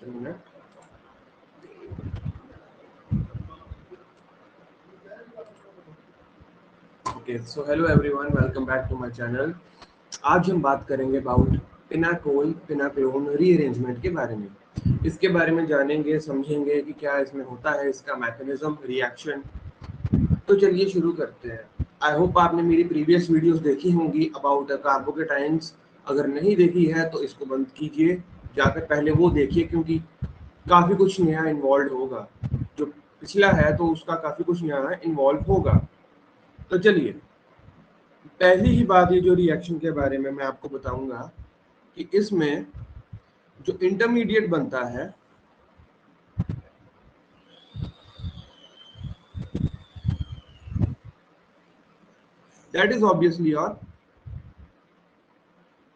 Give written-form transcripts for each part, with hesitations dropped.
minute. Okay, so hello everyone, welcome back to my channel. आज हम बात करेंगे अबाउट पिनाकोल पिनाक्लोन रीअरेंजमेंट के बारे में। इसके बारे में जानेंगे, समझेंगे कि क्या इसमें होता है, इसका मैकेनिज्म, रिएक्शन। तो चलिए शुरू करते हैं। आई होप आपने मेरी प्रीवियस वीडियोस देखी होंगी अबाउट कार्बोकेटाइंस। अगर नहीं देखी है तो इसको बंद कीजिए, जाकर पहले वो देखिए, क्योंकि काफी कुछ नया इन्वॉल्व होगा। जो पिछला है तो उसका काफी कुछ नया इन्वॉल्व होगा। तो चलिए, पहली ही बात ये जो रिएक्शन के बारे में मैं आपको बताऊंगा कि इसमें जो इंटरमीडिएट बनता है that is obviously your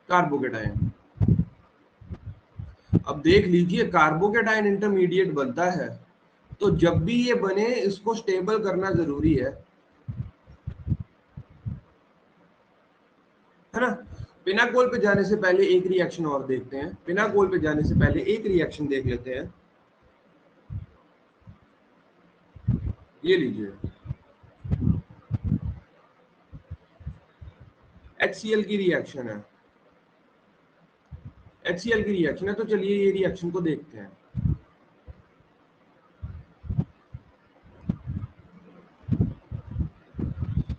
carbocation. अब देख लीजिए, कार्बोकेटाइन इंटरमीडिएट बनता है तो जब भी ये बने इसको स्टेबल करना जरूरी है ना। पिनाकोल पे जाने से पहले एक रिएक्शन और देखते हैं। पिनाकोल पे जाने से पहले एक रिएक्शन देख लेते हैं। ये लीजिए, HCl की रिएक्शन है। HCl की रिएक्शन है, तो चलिए ये रिएक्शन को देखते हैं।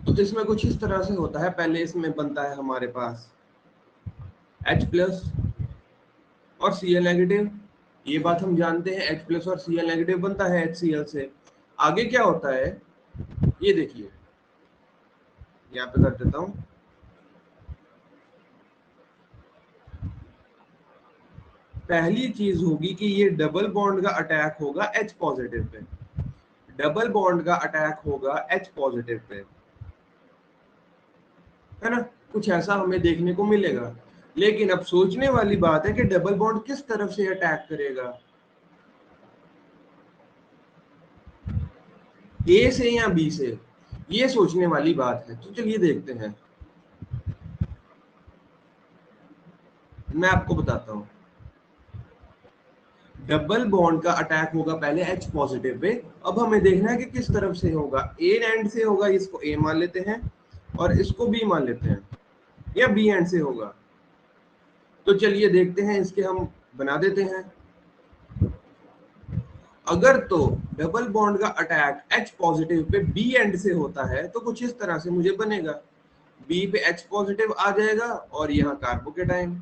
तो इसमें कुछ इस तरह से होता है। पहले इसमें बनता है हमारे पास H+ और Cl नेगेटिव। ये बात हम जानते हैं, H+ और Cl नेगेटिव बनता है HCl से। आगे क्या होता है ये देखिए, यहाँ पे कर देता हूँ। पहली चीज होगी कि ये डबल बॉन्ड का अटैक होगा H positive pay. Double bond का अटैक होगा H पॉजिटिव पे, है ना। कुछ ऐसा हमें देखने को मिलेगा। लेकिन अब सोचने वाली बात है कि डबल बॉन्ड किस तरफ से अटैक करेगा, A से या B से, ये सोचने वाली बात है। तो चलिए देखते हैं, मैं आपको बताता हूँ। डबल बॉन्ड का अटैक होगा पहले H पॉजिटिव पे। अब हमें देखना है कि किस तरफ से होगा। A एंड से होगा, इसको A मान लेते हैं, और इसको B मान लेते हैं, या B एंड से होगा। तो चलिए देखते हैं, इसके हम बना देते हैं। अगर तो डबल बॉन्ड का attack H positive pay B and से होता है तो कुछ इस तरह से मुझे बनेगा। B पे H पॉजिटिव आ जाएगा और यहाँ कार्बोकेटाइन।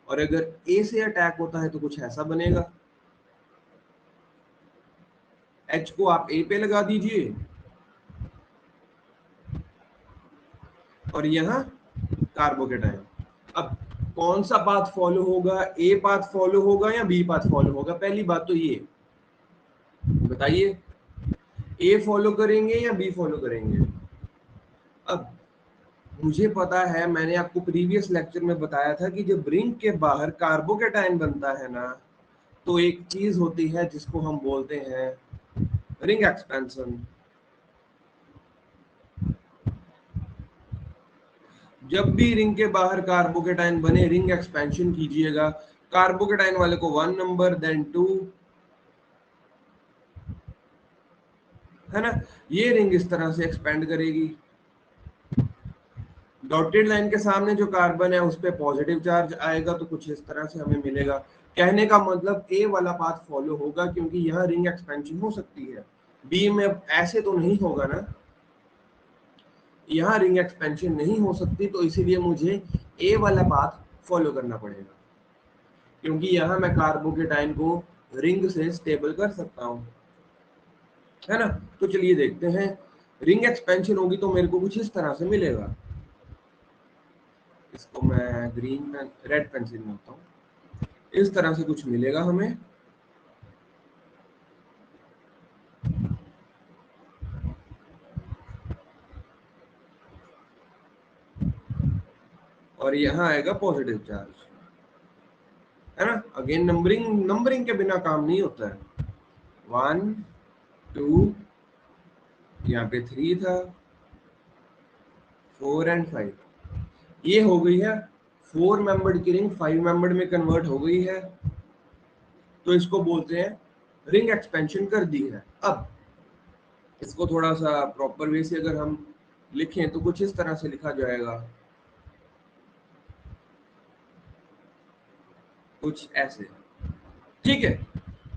और अगर A से अटैक होता है तो कुछ ऐसा बनेगा। H को आप A पे लगा दीजिए और यहाँ कार्बोकेटाइन। अब कौन सा पाथ फॉलो होगा, A पाथ फॉलो होगा या B पाथ फॉलो होगा? पहली बात तो ये बताइए, A फॉलो करेंगे या B फॉलो करेंगे? अब मुझे पता है, मैंने आपको प्रीवियस लेक्चर में बताया था कि जब रिंग के बाहर कार्बोकेटाइन बनता है ना, तो एक चीज होती है जिसको हम बोलते हैं रिंग एक्सपेंशन। जब भी रिंग के बाहर कार्बोकेटाइन बने, रिंग एक्सपेंशन कीजिएगा। कार्बोकेटाइन वाले को 1 नंबर, देन 2, है ना। ये रिंग इस तरह से एक्सपेंड करेगी। डॉटेड लाइन के सामने जो कार्बन है उस पर पॉजिटिव चार्ज आएगा, तो कुछ इस तरह से हमें मिलेगा। कहने का मतलब ए वाला पाथ फॉलो होगा, क्योंकि यहाँ रिंग एक्सपेंशन हो सकती है। बी में ऐसे तो नहीं होगा ना, यहाँ रिंग एक्सपेंशन नहीं हो सकती, तो इसीलिए मुझे ए वाला पाथ फॉलो करना पड़ेगा, क्योंकि यहाँ मैं कार्बोकेटाइन को रिंग से स्टेबल कर सकता हूँ, है ना। तो चलिए देखते हैं, रिंग एक्सपेंशन होगी तो मेरे को कुछ इस तरह से मिलेगा। इसको मैं ग्रीन पेन, रेड पेंसिल में होता हूँ। इस तरह से कुछ मिलेगा हमें। और यहाँ आएगा पॉजिटिव चार्ज, है ना। अगेन नंबरिंग के बिना काम नहीं होता है। 1 2, यहाँ पे 3 था, 4 एंड 5। ये हो गई है 4 मेंबर्ड की रिंग 5 मेंबर्ड में कन्वर्ट हो गई है। तो इसको बोलते हैं रिंग एक्सपेंशन कर दी है। अब इसको थोड़ा सा प्रॉपर वे से अगर हम लिखें तो कुछ इस तरह से लिखा जाएगा, कुछ ऐसे, ठीक है।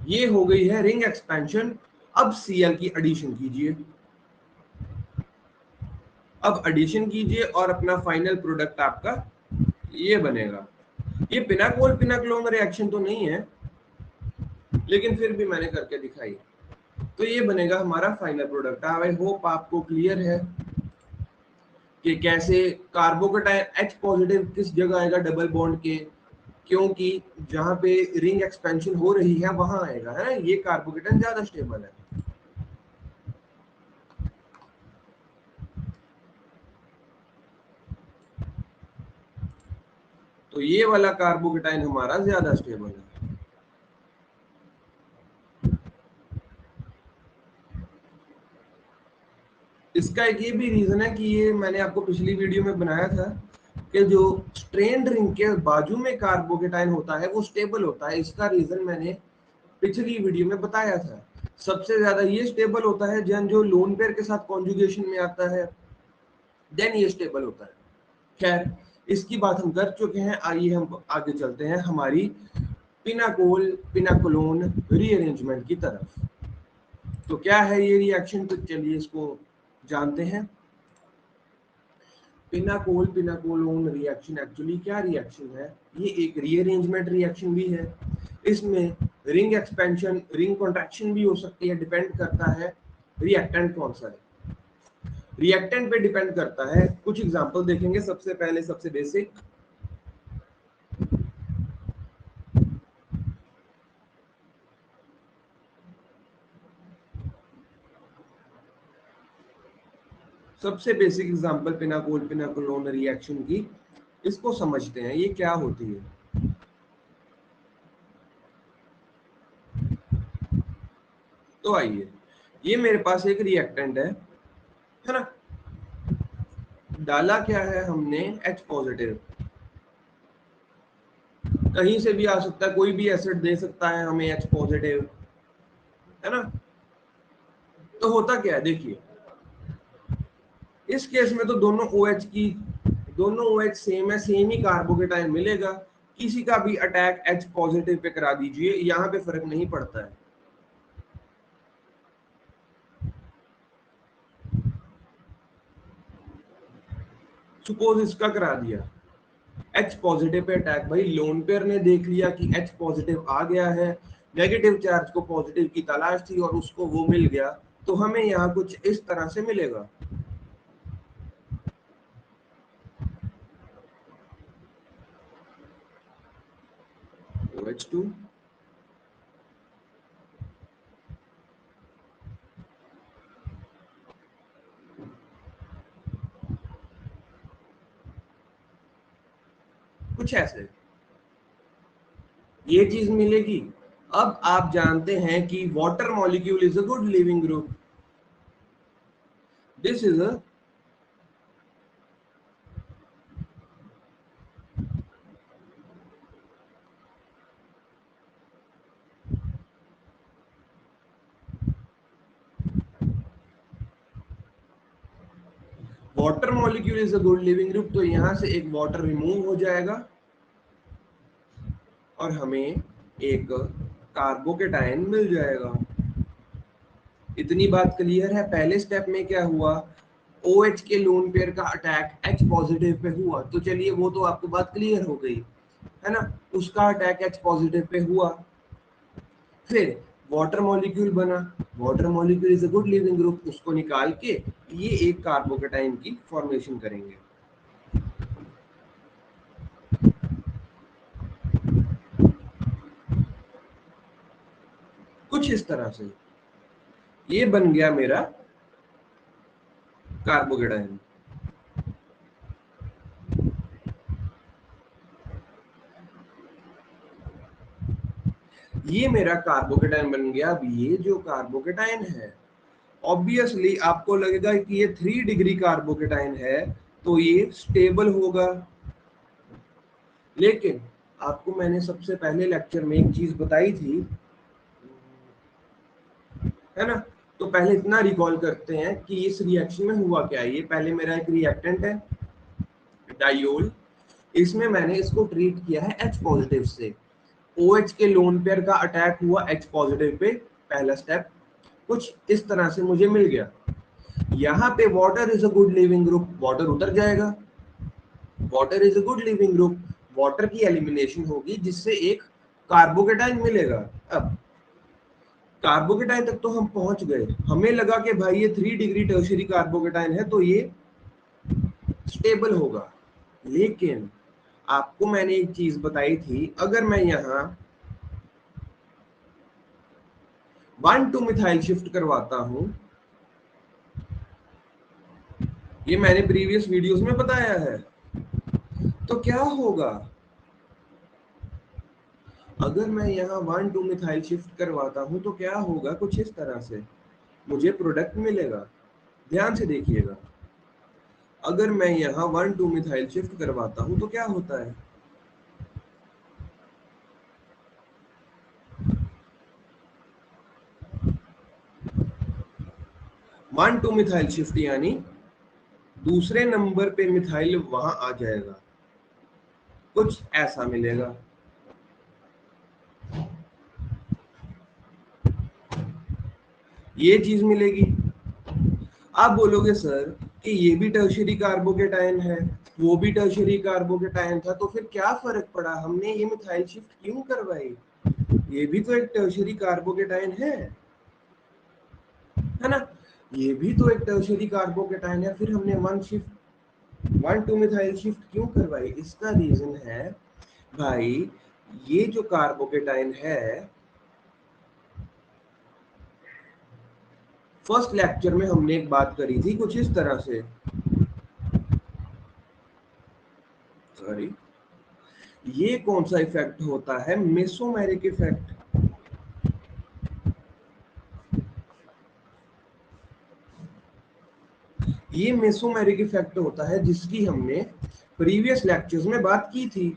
ये हो गई है रिंग एक्सपेंशन। अब Cl की एडिशन कीजिए, अब एडिशन कीजिए और अपना फाइनल प्रोडक्ट आपका ये बनेगा। ये पिनाकोल पिनाक्लोन रिएक्शन तो नहीं है, लेकिन फिर भी मैंने करके दिखाई। तो ये बनेगा हमारा फाइनल प्रोडक्ट। आई होप आपको क्लियर है कि कैसे कार्बोकेटाइन H पॉजिटिव किस जगह आएगा डबल बॉन्ड के, क्योंकि जहां पे रिंग एक्सपेंशन हो रही है वहां आएगा, है ना। ये कार्बोकेटाइन ज्यादा स्टेबल है। तो ये वाला कार्बोकेटाइन हमारा ज्यादा स्टेबल है। इसका एक ये भी रीजन है कि ये मैंने आपको पिछली वीडियो में बनाया था कि जो स्ट्रेन्ड रिंग के बाजू में कार्बोकेटाइन होता है वो स्टेबल होता है। इसका रीजन मैंने पिछली वीडियो में बताया था। सबसे ज्यादा ये स्टेबल होता है जन जो लोन पेयर के साथ कॉन्जुगेशन में आता है, देन ये स्टेबल होता है। खैर, इसकी बात हम कर चुके हैं। आइए हम आगे चलते हैं हमारी पिनाकोल पिनाकोलोन रीअरेंजमेंट की तरफ। तो क्या है ये रिएक्शन, तो चलिए इसको जानते हैं। पिनाकोल पिनाकोलोन रिएक्शन एक्चुअली क्या रिएक्शन है? ये एक रीअरेंजमेंट रिएक्शन भी है। इसमें रिंग एक्सपेंशन रिंग कॉन्ट्रैक्शन भी हो सकती है, डिपेंड करता है रिएक्टेंट कौन सा है। रिएक्टेंट पे डिपेंड करता है। कुछ एग्जांपल देखेंगे। सबसे पहले सबसे बेसिक, एग्जांपल पिनाकोल पिनाकोलोन रिएक्शन की, इसको समझते हैं ये क्या होती है। तो आइए, ये मेरे पास एक रिएक्टेंट है ना। डाला क्या है हमने? H positive. कहीं से भी आ सकता है, कोई भी एसिड दे सकता है हमें H पॉजिटिव, है ना। तो होता क्या है देखिए, इस केस में तो दोनों OH सेम है, सेम ही कार्बोकेटाइन मिलेगा। किसी का भी अटैक H पॉजिटिव पे करा दीजिए, यहाँ पे फर्क नहीं पड़ता है। सपोज इसका करा दिया H पॉजिटिव पे अटैक, भाई लोन पेयर ने देख लिया कि H पॉजिटिव आ गया है, नेगेटिव चार्ज को पॉजिटिव की तलाश थी और उसको वो मिल गया, तो हमें यहाँ कुछ इस तरह से मिलेगा। OH2 कुछ ऐसे ये चीज मिलेगी। अब आप जानते हैं कि water molecule is a good leaving group. This is a water molecule is a good leaving group. तो यहां से एक वाटर रिमूव हो जाएगा और हमें एक कार्बोकेटाइन मिल जाएगा। इतनी बात क्लियर है। पहले स्टेप में क्या हुआ, OH के लोन पेयर का अटैक H पॉजिटिव पे हुआ, तो चलिए वो तो आपको बात क्लियर हो गई, है ना। उसका अटैक H पॉजिटिव पे हुआ, फिर वाटर मॉलिक्यूल बना। Water molecule is a good leaving group, उसको निकाल के ये एक कार्बोकेटाइन की फॉर्मेशन करेंगे। कुछ इस तरह से ये बन गया मेरा कार्बोकेटाइन। ये मेरा कार्बोकेटाइन बन गया। अब ये जो कार्बोकेटाइन है, ऑब्वियसली आपको लगेगा कि ये 3 डिग्री कार्बोकेटाइन है तो ये स्टेबल होगा। लेकिन आपको मैंने सबसे पहले लेक्चर में एक चीज बताई थी है ना। तो पहले इतना रिकॉल करते हैं कि इस रिएक्शन में हुआ क्या है। ये पहले मेरा एक रिएक्टेंट है डायोल, इसमें मैंने इसको ट्रीट किया है H पॉजिटिव से। OH के लोन पेयर का अटैक हुआ H पॉजिटिव पे, पहला स्टेप कुछ इस तरह से मुझे मिल गया। यहाँ पे water is a good leaving group, water उतर जाएगा, water is a good leaving group, water की एलिमिनेशन होगी जिससे एक कार्बोकेटाइन मिलेगा। अब कार्बोकेटाइन तक तो हम पहुंच गए, हमें लगा कि भाई ये 3 डिग्री टर्शियरी कार्बोकेटाइन है तो ये स्टेबल होगा। लेकिन आपको मैंने एक चीज बताई थी, अगर मैं यहाँ 1,2 मिथाइल शिफ्ट करवाता हूं, ये मैंने प्रीवियस वीडियोस में बताया है, तो क्या होगा। अगर मैं यहाँ 1,2 मिथाइल शिफ्ट करवाता हूं तो क्या होगा, कुछ इस तरह से मुझे प्रोडक्ट मिलेगा। ध्यान से देखिएगा, अगर मैं यहाँ 1,2 मिथाइल शिफ्ट करवाता हूं तो क्या होता है, 1,2 मिथाइल शिफ्ट यानी दूसरे नंबर पे मिथाइल वहां आ जाएगा, कुछ ऐसा मिलेगा। ये चीज मिलेगी। आप बोलोगे सर कि ये भी टर्शियरी कार्बोकेटाइन है, वो भी टर्शियरी कार्बोकेटाइन था, तो फिर क्या फर्क पड़ा, हमने ये मिथाइल शिफ्ट क्यों करवाई, ये भी तो एक टर्शियरी कार्बोकेटाइन है ना, ये भी तो एक टर्शियरी कार्बोकेटाइन है, फिर हमने 1,2 मिथाइल शिफ्ट क्यों करवाई। इसका रीजन है भाई, ये जो कार्बोकेटाइन है, फर्स्ट लेक्चर में हमने एक बात करी थी कुछ इस तरह से, सॉरी, ये कौन सा इफेक्ट होता है, मेसोमेरिक इफेक्ट। ये मेसोमेरिक इफेक्ट होता है जिसकी हमने प्रीवियस लेक्चर्स में बात की थी।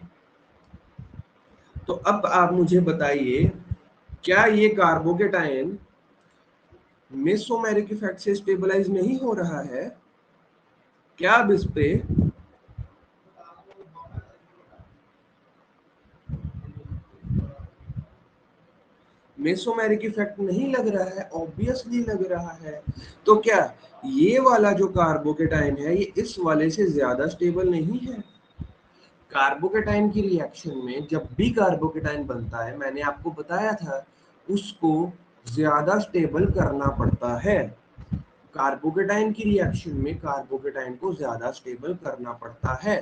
तो अब आप मुझे बताइए, क्या ये कार्बोकेटाइन मेसोमेरिक इफेक्ट से स्टेबलाइज नहीं हो रहा है, क्या अब इस पे मेसोमेरिक इफेक्ट नहीं लग रहा है, ऑब्वियसली लग रहा है। तो क्या ये वाला जो कार्बोकेटाइन है ये इस वाले से ज्यादा स्टेबल नहीं है। कार्बोकेटाइन की रिएक्शन में जब भी कार्बोकेटाइन बनता है, मैंने आपको बताया था, उसको ज्यादा स्टेबल करना पड़ता है। कार्बोकेटाइन की रिएक्शन में कार्बोकेटाइन को ज्यादा स्टेबल करना पड़ता है।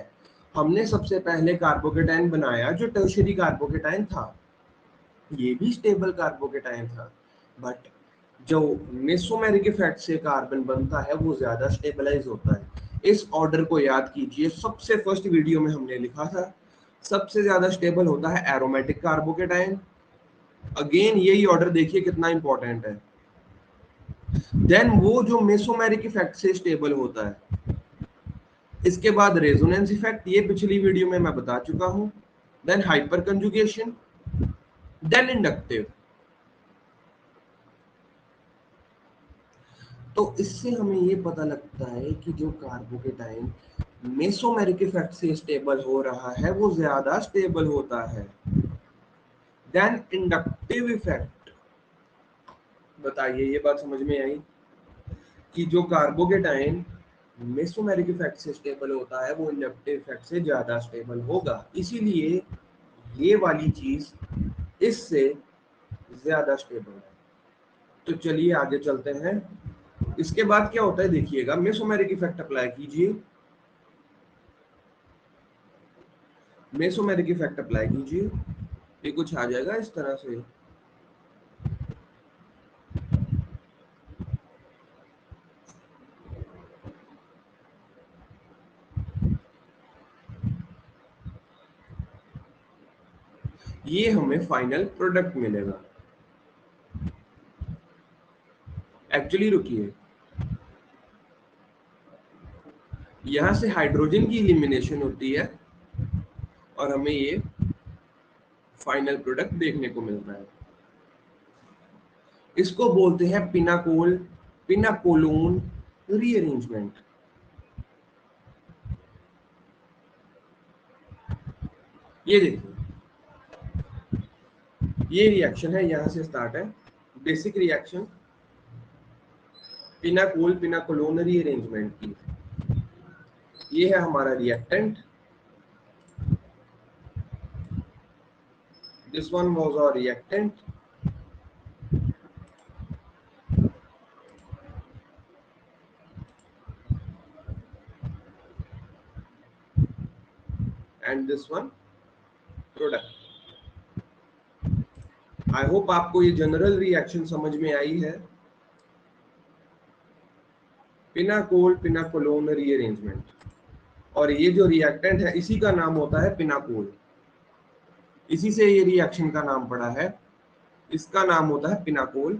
हमने सबसे पहले कार्बोकेटाइन बनाया जो टर्शियरी कार्बोकेटाइन था, ये भी स्टेबल कार्बोकेटाइन था, बट जो मेसोमेरिक इफेक्ट से कार्बन बनता है वो ज्यादा स्टेबलाइज होता है। इस ऑर्डर को याद कीजिए, सबसे फर्स्ट वीडियो में हमने लिखा था सबसे ज्यादा स्टेबल होता है एरोमेटिक कार्बोकेटाइन। अगेन यही ऑर्डर देखिए कितना इंपॉर्टेंट है। देन वो जो मेसोमेरिक इफेक्ट से स्टेबल होता है, इसके बाद रेजोनेंस इफेक्ट, ये पिछली वीडियो में मैं बता चुका हूं। Then hyperconjugation, then inductive. तो इससे हमें ये पता लगता है कि जो कार्बोकेटाइन मेसोमेरिक इफेक्ट से स्टेबल हो रहा है वो ज्यादा स्टेबल होता है। देन इंडक्टिव इफेक्ट, बताइए ये बात समझ में आई कि जो कार्बोकेटाइन मेसोमेरिक इफेक्ट से स्टेबल होता है वो इंडक्टिव इफेक्ट से ज्यादा स्टेबल होगा, इसीलिए ये वाली चीज इससे ज्यादा स्टेबल है। तो चलिए आगे चलते हैं। इसके बाद क्या होता है देखिएगा, मेसोमेरिक इफेक्ट अप्लाई कीजिए, मेसोमेरिक इफेक्ट अप्लाई कीजिए, ये कुछ आ जाएगा इस तरह से। ये हमें फाइनल प्रोडक्ट मिलेगा। एक्चुअली रुकिए, यहां से हाइड्रोजन की इलिमिनेशन होती है और हमें ये फाइनल प्रोडक्ट देखने को मिलता है। इसको बोलते हैं पिनाकोलोन रीअरेंजमेंट। ये देखिए, ये रिएक्शन है, यहां से स्टार्ट है बेसिक रिएक्शन पिनाकोलोन रीअरेंजमेंट की। ये है हमारा reactant, this one was our reactant, and this one product. I hope आपको ये जनरल रिएक्शन समझ में आई है। पिनाकोलोन रीअरेंजमेंट, और ये जो रिएक्टेंट है इसी का नाम होता है पिनाकोल। इसी से ये रिएक्शन का नाम पड़ा है, इसका नाम होता है पिनाकोल।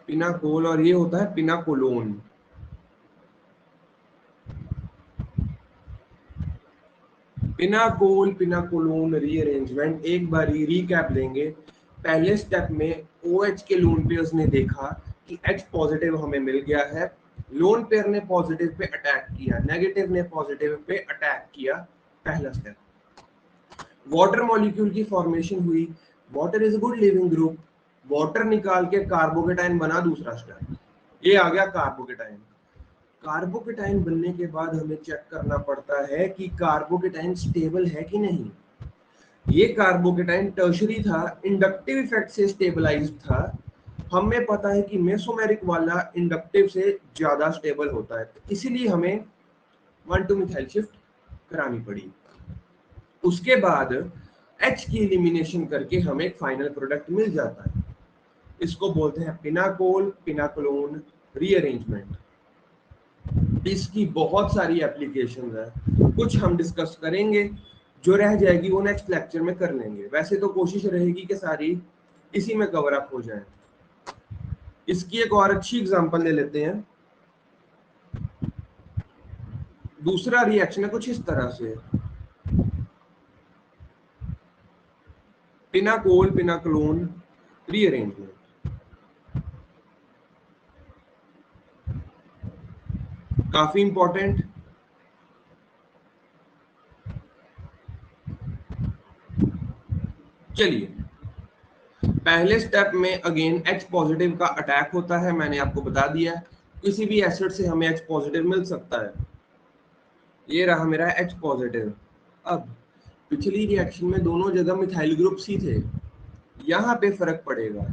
पिनाकोल, और ये होता है पिनाकोलोन। पिनाकोलोन रीअरेंजमेंट एक बार रीकैप लेंगे। पहले स्टेप में OH के लोन पेयर्स ने देखा कि H पॉजिटिव हमें मिल गया है, लोन पेयर ने पॉजिटिव पे अटैक किया, नेगेटिव ने पॉजिटिव पे अटैक किया। पहला स्टेप। वाटर मॉलिक्यूल की फॉर्मेशन हुई, water is a good leaving group, water निकाल के कार्बोकेटाइन बना। दूसरा स्टेप, ये आ गया कार्बोकेटाइन। कार्बोकेटाइन बनने के बाद हमें चेक करना पड़ता है कि कार्बोकेटाइन स्टेबल है कि नहीं। ये कार्बोकेटाइन टर्शरी था, इंडक्टिव इफेक्ट से स्टेबलाइज्ड था। हमें पता है कि मेसोमेरिक वाला इंडक्टिव से ज्यादा स्टेबल होता है, तो इसीलिए हमें 1,2 मिथाइल शिफ्ट करानी पड़ी। उसके बाद H की एलिमिनेशन करके हमें एक फाइनल प्रोडक्ट मिल जाता है। इसको बोलते हैं पिनाकोलोन रीअरेंजमेंट। इसकी बहुत सारी एप्लीकेशंस है, कुछ हम डिस्कस करेंगे, जो रह जाएगी वो नेक्स्ट लेक्चर में कर लेंगे। वैसे तो कोशिश रहेगी कि सारी इसी में कवर अप हो जाए। इसकी एक और अच्छी एग्जांपल ले लेते हैं। दूसरा रिएक्शन है कुछ इस तरह से, पिनाकोलोन रीअरेंजमेंट। काफी इंपॉर्टेंट। चलिए, पहले स्टेप में अगेन H पॉजिटिव का अटैक होता है, मैंने आपको बता दिया। किसी भी एसिड से हमें H पॉजिटिव मिल सकता है। ये रहा मेरा H पॉजिटिव। अब पिछली रिएक्शन में दोनों जगह मिथाइल ग्रुप्स ही थे, यहाँ पे फर्क पड़ेगा।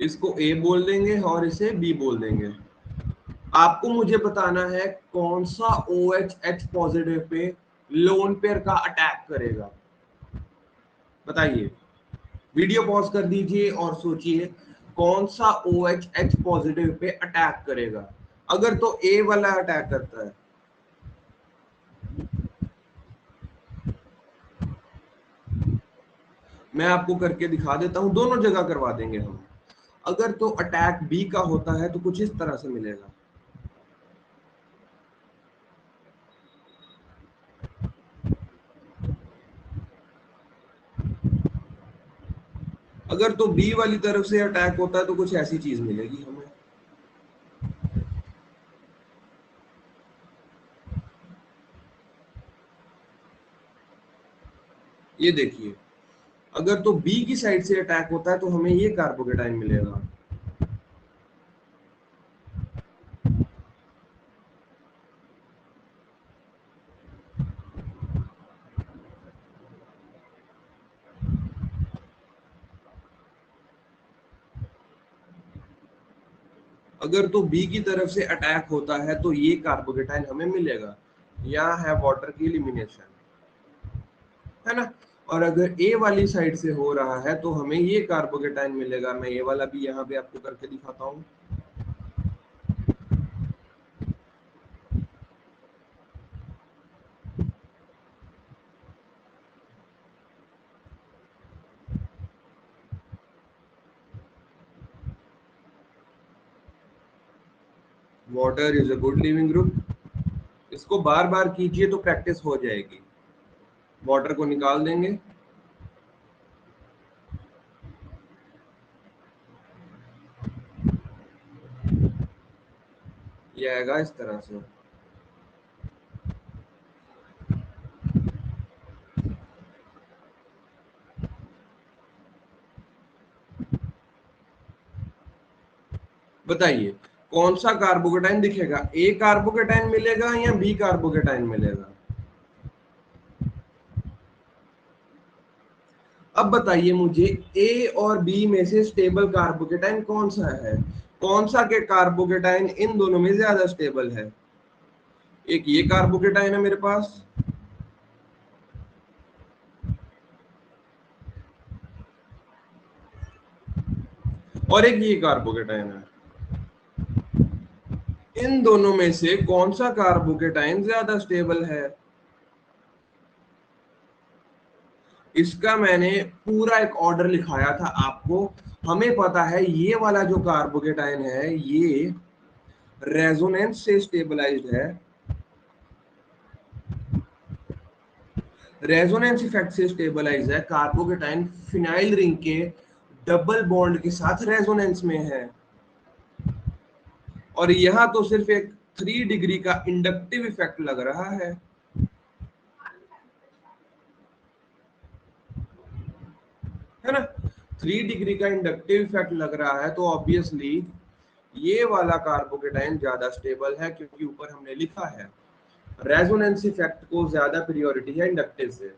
इसको A बोल देंगे और इसे B बोल देंगे। आपको मुझे बताना है कौन सा OH H positive pay lone pair का अटैक करेगा। बताइए, वीडियो पॉज कर दीजिए और सोचिए कौन सा OH H positive pay attack करेगा। अगर तो A वाला अटैक करता है, मैं आपको करके दिखा देता हूं, दोनों जगह करवा देंगे हम। अगर तो अटैक B का होता है तो कुछ इस तरह से मिलेगा। अगर तो B वाली तरफ से अटैक होता है तो कुछ ऐसी चीज मिलेगी हमें। ये देखिए, अगर तो B की साइड से अटैक होता है तो हमें ये कार्बोकेटाइन मिलेगा। अगर तो B की तरफ से अटैक होता है तो ये कार्बोकेटाइन हमें मिलेगा। यहाँ है वाटर की एलिमिनेशन, है ना। और अगर A वाली साइड से हो रहा है तो हमें ये कार्बोकेटाइन मिलेगा। मैं ये वाला भी यहाँ पे आपको करके दिखाता हूँ। Water is a good living group. इसको बार बार कीजिए तो प्रैक्टिस हो जाएगी। वाटर को निकाल देंगे, ये आएगा इस तरह से। बताइए कौन सा कार्बोकेटाइन दिखेगा, ए कार्बोकेटाइन मिलेगा या बी कार्बोकेटाइन मिलेगा? अब बताइए मुझे ए और बी में से स्टेबल कार्बोकेटाइन कौन सा है? कौन सा के कार्बोकेटाइन इन दोनों में ज्यादा स्टेबल है? एक ये कार्बोकेटाइन है मेरे पास, और एक ये कार्बोकेटाइन है। इन दोनों में से कौन सा कार्बोकेटाइन ज्यादा स्टेबल है? इसका मैंने पूरा एक ऑर्डर लिखाया था आपको। हमें पता है ये वाला जो कार्बोकेटाइन है ये रेजोनेंस से स्टेबलाइज्ड है, रेजोनेंस इफेक्ट से स्टेबलाइज है। कार्बोकेटाइन फिनाइल रिंग के डबल बॉन्ड के साथ रेजोनेंस में है, और यहां तो सिर्फ एक 3 डिग्री का इंडक्टिव इफेक्ट लग रहा है ना? 3 डिग्री का इंडक्टिव इफेक्ट लग रहा है, तो ऑब्वियसली ये वाला कार्बोकेटाइन ज्यादा स्टेबल है, क्योंकि ऊपर हमने लिखा है रेजोनेंस इफेक्ट को ज्यादा प्रायोरिटी है इंडक्टिव से।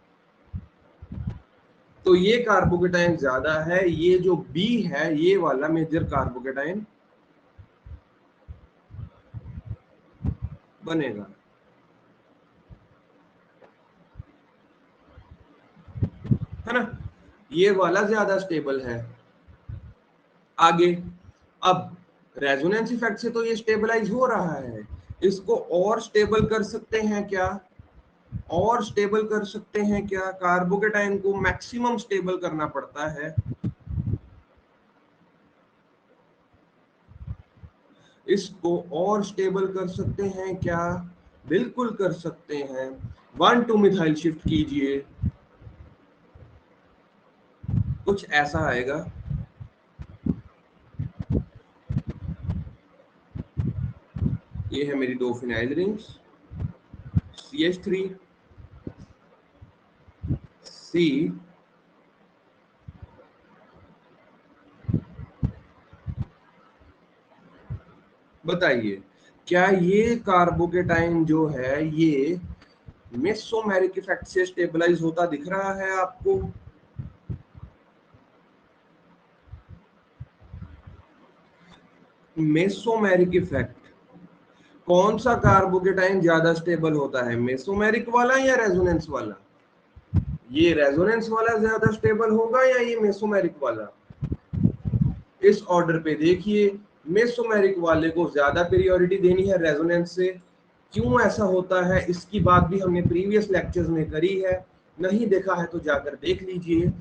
तो ये कार्बोकेटाइन ज्यादा है, ये जो बी है ये वाला मेजर कार्बोकेटाइन बनेगा, है ना? ये वाला ज्यादा स्टेबल है। आगे, अब रेजोनेंस इफेक्ट से तो ये स्टेबलाइज हो रहा है, इसको और स्टेबल कर सकते हैं क्या? और स्टेबल कर सकते हैं क्या? कार्बोकेटाइन को मैक्सिमम स्टेबल करना पड़ता है, इसको और स्टेबल कर सकते हैं क्या? बिल्कुल कर सकते हैं। 1,2 मिथाइल शिफ्ट कीजिए, कुछ ऐसा आएगा। ये है मेरी 2 फिनाइल रिंग्स, CH3 C, बताइए क्या ये कार्बोकेटाइन जो है ये मेसोमेरिक इफेक्ट से स्टेबलाइज होता दिख रहा है आपको? मेसोमेरिक इफेक्ट, कौन सा कार्बोकेटाइन ज्यादा स्टेबल होता है, मेसोमेरिक वाला या रेजोनेंस वाला? ये रेजोनेंस वाला ज्यादा स्टेबल होगा या ये मेसोमेरिक वाला? इस ऑर्डर पे देखिए, मेसोमेरिक वाले को ज्यादा प्रायोरिटी देनी है रेजोनेंस से। क्यों ऐसा होता है इसकी बात भी हमने प्रीवियस लेक्चर्स में करी है, नहीं देखा है तो जाकर देख लीजिए।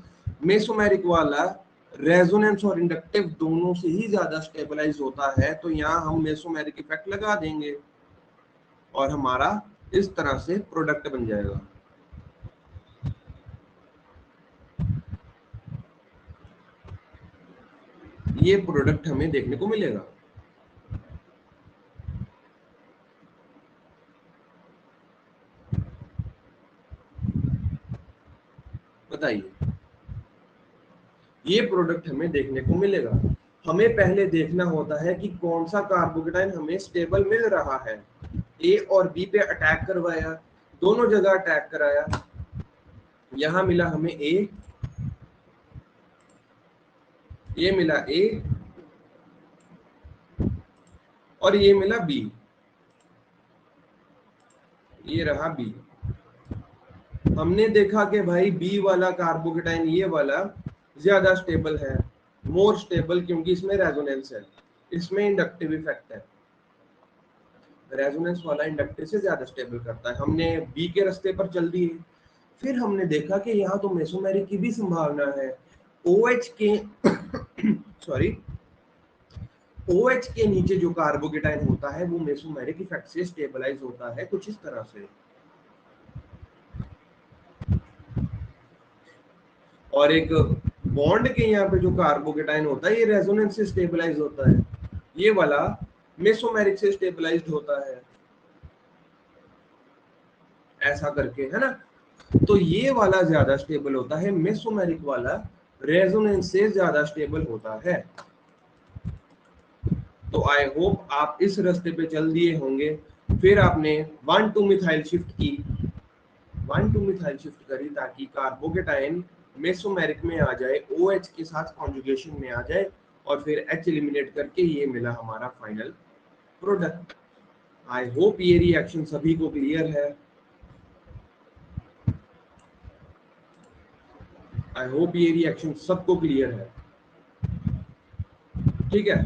मेसोमेरिक वाला रेजोनेंस और इंडक्टिव दोनों से ही ज्यादा स्टेबलाइज होता है, तो यहाँ हम मेसोमेरिक इफेक्ट लगा देंगे और हमारा इस तरह से प्रोडक्ट बन जाएगा। ये प्रोडक्ट हमें देखने को मिलेगा। बताइए, ये प्रोडक्ट हमें देखने को मिलेगा। हमें पहले देखना होता है कि कौन सा कार्बोकेटाइन हमें स्टेबल मिल रहा है। ए और बी पे अटैक करवाया, दोनों जगह अटैक कराया, यहां मिला हमें ए, ये मिला ए, और ये मिला बी, ये रहा बी। हमने देखा कि भाई बी वाला कार्बोकेटाइन ये वाला ज्यादा स्टेबल है, मोर स्टेबल, क्योंकि इसमें रेजोनेंस है, इसमें इंडक्टिव इफेक्ट है। रेजोनेंस वाला इंडक्टिव से ज्यादा स्टेबल करता है। हमने बी के रास्ते पर चल दिए, फिर हमने देखा कि यहाँ तो मेसोमेरिक की भी संभावना है। OH के सॉरी OH के नीचे जो कार्बोकेटाइन होता है वो मेसोमेरिक इफेक्ट से स्टेबलाइज होता है कुछ इस तरह से, और एक बॉन्ड के यहाँ पे जो कार्बोकेटाइन होता है ये रेजोनेंस से स्टेबलाइज होता है, ये वाला मेसोमेरिक से स्टेबलाइज्ड होता है, ऐसा करके, है ना। तो ये वाला ज्यादा स्टेबल होता है, मेसोमेरिक वाला रेजोनेंस से ज्यादा स्टेबल होता है। तो आई होप आप इस रास्ते पे चल दिए होंगे। फिर आपने 1,2 मिथाइल शिफ्ट की, 1,2 मिथाइल शिफ्ट करी ताकि कार्बोकेटाइन मेसोमेरिक में आ जाए, OH के साथ कॉन्जुगेशन में आ जाए, और फिर H एलिमिनेट करके ये मिला हमारा फाइनल प्रोडक्ट। आई होप ये रिएक्शन सभी को क्लियर है। आई होप ये रिएक्शन सबको क्लियर है। ठीक है,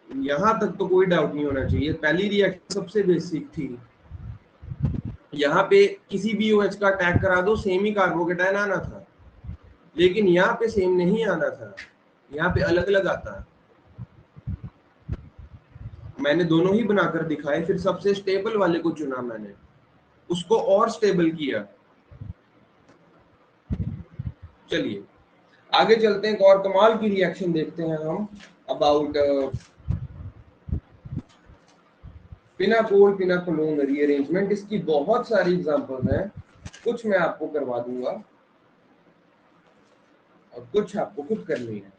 यहां तक तो कोई डाउट नहीं होना चाहिए। पहली रिएक्शन सबसे बेसिक थी, यहाँ पे किसी भी OH का अटैक करा दो सेम ही कार्बोकेटाइन आना था, लेकिन यहाँ पे सेम नहीं आना था, यहाँ पे अलग अलग आता है। मैंने दोनों ही बनाकर दिखाए, फिर सबसे स्टेबल वाले को चुना मैंने, उसको और स्टेबल किया। चलिए आगे चलते हैं, एक और कमाल की रिएक्शन देखते हैं हम अबाउट पिनाकोल पिनाकोलोन रीअरेंजमेंट। इसकी बहुत सारी एग्जांपल्स हैं, कुछ मैं आपको करवा दूंगा और कुछ आपको खुद करनी है,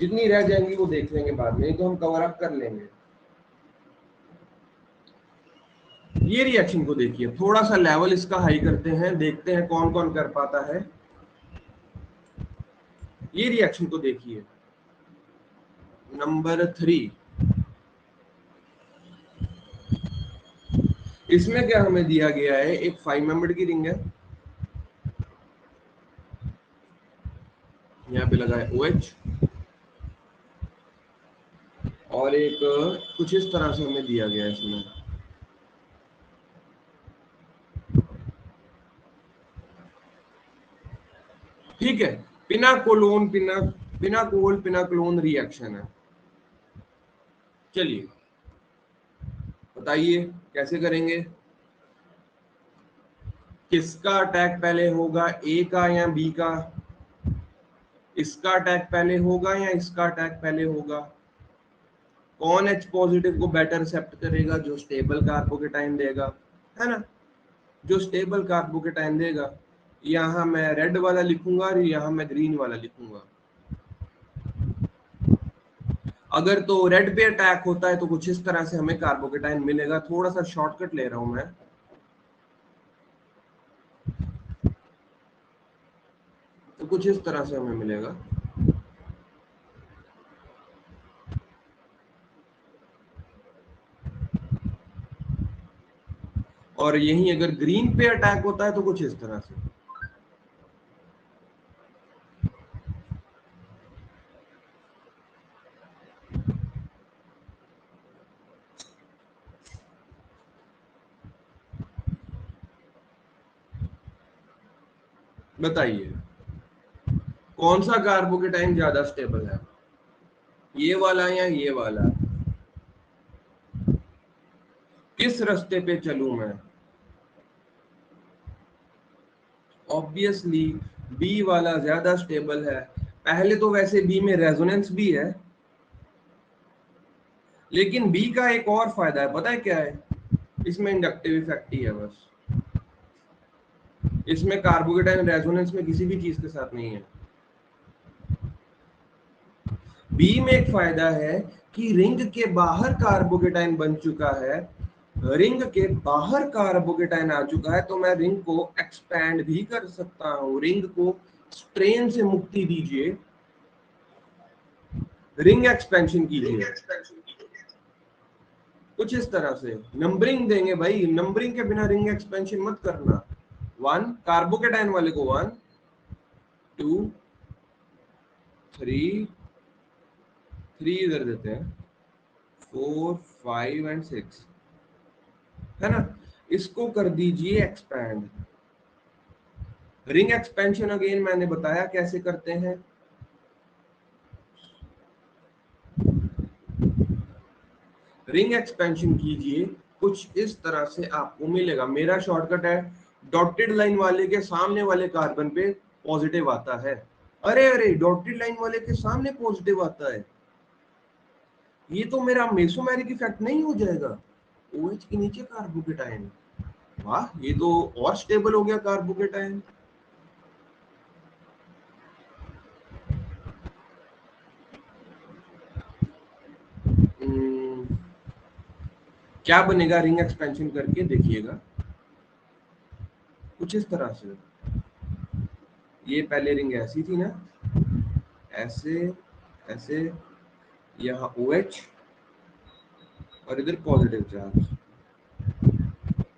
जितनी रह जाएंगी वो देख लेंगे बाद में, तो हम कवर अप कर लेंगे। ये रिएक्शन को देखिए, थोड़ा सा लेवल इसका हाई करते हैं, देखते हैं कौन कौन कर पाता है। ये रिएक्शन को देखिए, नंबर 3। इसमें क्या हमें दिया गया है, एक 5 मेंबर्ड की रिंग है, यहाँ पे लगा है OH, और एक कुछ इस तरह से हमें दिया गया है इसमें। ठीक है, पिनाकोलोन पिनाकोल पिनाकोलोन रिएक्शन है। चलिए बताइए कैसे करेंगे, किसका अटैक पहले होगा, A का या B का, इसका अटैक पहले होगा या इसका अटैक पहले होगा, कौन H पॉजिटिव को बेटर एक्सेप्ट करेगा, जो स्टेबल कार्बोकेटाइन देगा, है ना, जो स्टेबल कार्बोकेटाइन देगा। यहाँ मैं रेड वाला लिखूंगा और यहाँ मैं ग्रीन वाला लिखूंगा। अगर तो रेड पे अटैक होता है तो कुछ इस तरह से हमें कार्बोकेटाइन मिलेगा, थोड़ा सा शॉर्टकट ले रहा हूं मैं, तो कुछ इस तरह से हमें मिलेगा। और यही अगर ग्रीन पे अटैक होता है तो कुछ इस तरह से। बताइए कौन सा कार्बोकेटाइन ज्यादा स्टेबल है, ये वाला या ये वाला, किस रास्ते पे चलूं मैं। ऑब्वियसली बी वाला ज्यादा स्टेबल है। पहले तो वैसे बी में रेजोनेंस भी है, लेकिन बी का एक और फायदा है, पता है क्या है, इसमें इंडक्टिव इफेक्ट ही है बस, इसमें कार्बोकेटाइन रेजोनेंस में किसी भी चीज के साथ नहीं है। बी में एक फायदा है कि रिंग के बाहर कार्बोकेटाइन बन चुका है, रिंग के बाहर कार्बोकेटाइन आ चुका है, तो मैं रिंग को एक्सपैंड भी कर सकता हूं। रिंग को स्ट्रेन से मुक्ति दीजिए, रिंग एक्सपेंशन कीजिए, कुछ इस तरह से नंबरिंग देंगे भाई, नंबरिंग के बिना रिंग एक्सपेंशन मत करना। 1 कार्बोकेटाइन वाले को 1 2 3 3 इधर देते हैं 4 5 एंड 6, है ना, इसको कर दीजिए एक्सपैंड। रिंग एक्सपेंशन अगेन मैंने बताया कैसे करते हैं, रिंग एक्सपेंशन कीजिए, कुछ इस तरह से आपको मिलेगा। मेरा शॉर्टकट है, डॉटेड लाइन वाले के सामने वाले कार्बन पे पॉजिटिव आता है। अरे अरे, डॉटेड लाइन वाले के सामने पॉजिटिव आता है, ये तो मेरा मेसोमेरिक इफेक्ट नहीं हो जाएगा? OH के नीचे कार्बोकेटाइन, वाह, ये तो और स्टेबल हो गया कार्बोकेटाइन। क्या बनेगा रिंग एक्सपेंशन करके देखिएगा, कुछ इस तरह से। ये पहले रिंग ऐसी थी ना, ऐसे ऐसे, यहाँ OH और इधर पॉजिटिव चार्ज,